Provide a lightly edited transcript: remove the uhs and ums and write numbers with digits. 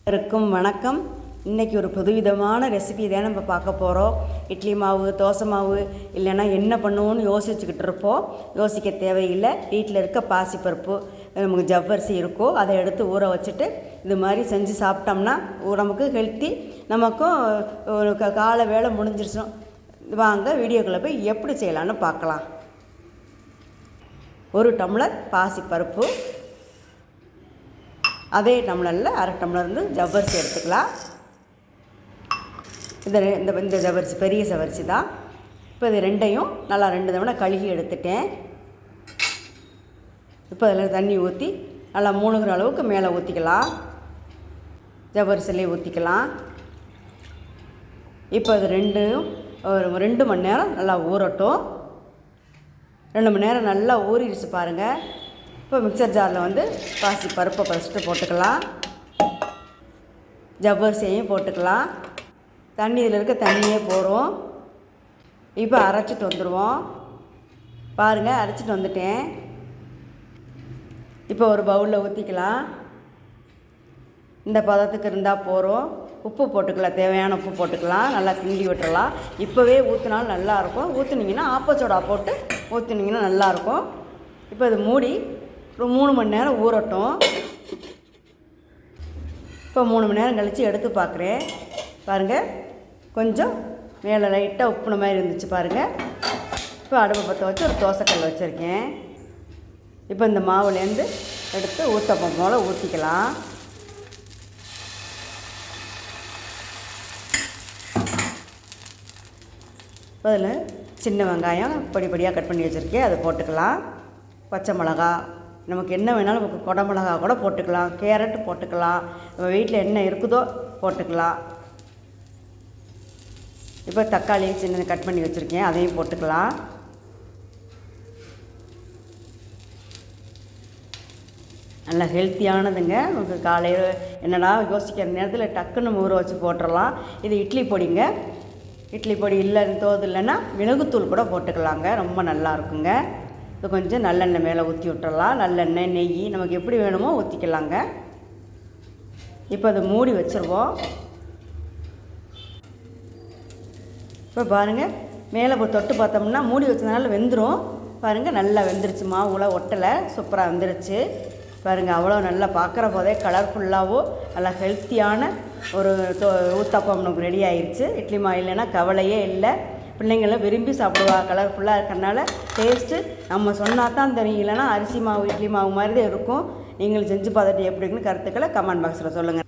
இருக்கும் வணக்கம். இன்றைக்கி ஒரு புதுவிதமான ரெசிபி தான் நம்ம பார்க்க போகிறோம். இட்லி மாவு, தோசை மாவு இல்லைன்னா என்ன பண்ணுவோன்னு யோசிச்சுக்கிட்டு இருப்போம். யோசிக்க தேவையில்லை. வீட்டில் இருக்க பாசிப்பருப்பு, நமக்கு ஜவ்வரிசி இருக்கோ அதை எடுத்து ஊற வச்சுட்டு இது மாதிரி செஞ்சு சாப்பிட்டோம்னா நமக்கு ஹெல்த்தி, நமக்கும் காலை வேலை முடிஞ்சிருச்சோம். வாங்க வீடியோக்குள்ளே போய் எப்படி செய்யலான்னு பார்க்கலாம். ஒரு டம்ளர் பாசிப்பருப்பு, அதே டம்ளரில் அரை டம்ளர் ஜவ்வரிசி எடுத்துக்கலாம். இந்த ஜவ்வரிசி பெரிய ஜவ்வரிசி தான். இப்போ இது ரெண்டையும் நல்லா 2 தடவை கழுகி எடுத்துட்டேன். இப்போ அதில் தண்ணி ஊற்றி நல்லா மூழ்கிற அளவுக்கு மேலே ஊற்றிக்கலாம். ஜவ்வரிசிலே ஊற்றிக்கலாம். இப்போ அது ஒரு 2 மணி நேரம் நல்லா ஊறட்டும். 2 மணி நேரம் நல்லா ஊறிடுச்சு பாருங்கள். இப்போ மிக்சர் ஜாரில் பாசி பருப்பை ஃபஸ்ட்டு போட்டுக்கலாம். ஜவ்வரிசியையும் போட்டுக்கலாம். தண்ணி இதில் இருக்க தண்ணியே போகிறோம். இப்போ அரைச்சிட்டு வந்துடுவோம். பாருங்கள், அரைச்சிட்டு வந்துட்டேன். இப்போ ஒரு பவுலில் ஊற்றிக்கலாம். இந்த பதத்துக்கு இருந்தால் போகிறோம். உப்பு போட்டுக்கலாம், தேவையான உப்பு போட்டுக்கலாம். நல்லா கிண்டி விட்டுறலாம். இப்போவே ஊற்றினாலும் நல்லாயிருக்கும். ஊற்றுனீங்கன்னா ஆப்பச்சோடா போட்டு ஊற்றுனீங்கன்னா நல்லாயிருக்கும். இப்போ இது மூடி ஒரு 3 மணி நேரம் ஊறட்டும். இப்போ 3 மணி நேரம் கழித்து எடுத்து பார்க்குறேன். பாருங்கள், கொஞ்சம் மேலே லைட்டாக உப்புன மாதிரி இருந்துச்சு பாருங்கள். இப்போ அடுப்பை பற்ற வச்சு ஒரு தோசைக்கல் வச்சுருக்கேன். இப்போ இந்த மாவுலேருந்து எடுத்து ஊத்தப்பம் போல் ஊற்றிக்கலாம். அதில் சின்ன வெங்காயம் பொடியாக கட் பண்ணி வச்சுருக்கேன், அதை போட்டுக்கலாம். பச்சை மிளகா, நமக்கு என்ன வேணாலும் நமக்கு கொடை மிளகா கூட போட்டுக்கலாம். கேரட்டு போட்டுக்கலாம். நம்ம வீட்டில் என்ன இருக்குதோ போட்டுக்கலாம். இப்போ தக்காளி சின்ன கட் பண்ணி வச்சுருக்கேன், அதையும் போட்டுக்கலாம். நல்லா ஹெல்த்தியானதுங்க. நமக்கு காலையில் என்னடா யோசிக்கிற நேரத்தில் டக்குன்னு ஊற வச்சு போட்டுடலாம். இது இட்லி பொடிங்க. இட்லி பொடி இல்லை தோது இல்லைன்னா மிளகுத்தூள் கூட போட்டுக்கலாங்க. ரொம்ப நல்லா இருக்குங்க. இது கொஞ்சம் நல்லெண்ணெய் மேலே ஊற்றி விட்டுறலாம். நல்லெண்ணெய், நெய் நமக்கு எப்படி வேணுமோ ஊற்றிக்கலாங்க. இப்போ அதை மூடி வச்சுருவோம். இப்போ பாருங்கள், மேலே தொட்டு பார்த்தோம்னா மூடி வச்சதுனால வெந்துடும். பாருங்கள், நல்லா வெந்துருச்சு. மாவுல ஒட்டலை, சூப்பராக வெந்துருச்சு பாருங்கள். அவ்வளோ நல்லா பார்க்குற போதே கலர்ஃபுல்லாகவும் நல்லா ஹெல்த்தியான ஒரு ஊத்தப்பம் நமக்கு ரெடி ஆயிடுச்சு. இட்லி மாவு இல்லைன்னா கவலையே இல்லை. பிள்ளைங்களாம் விரும்பி சாப்பிடுவா. கலர்ஃபுல்லாக இருக்கிறனால டேஸ்ட்டு நம்ம சொன்னால் தான் தெரியும். இல்லைன்னா அரிசி மாவு, இட்லி மாவு மாதிரி தான் இருக்கும். நீங்களும் செஞ்சு பார்த்துட்டு எப்படி இருக்குன்னு கருத்துக்களை கமெண்ட் பாக்ஸில் சொல்லுங்கள்.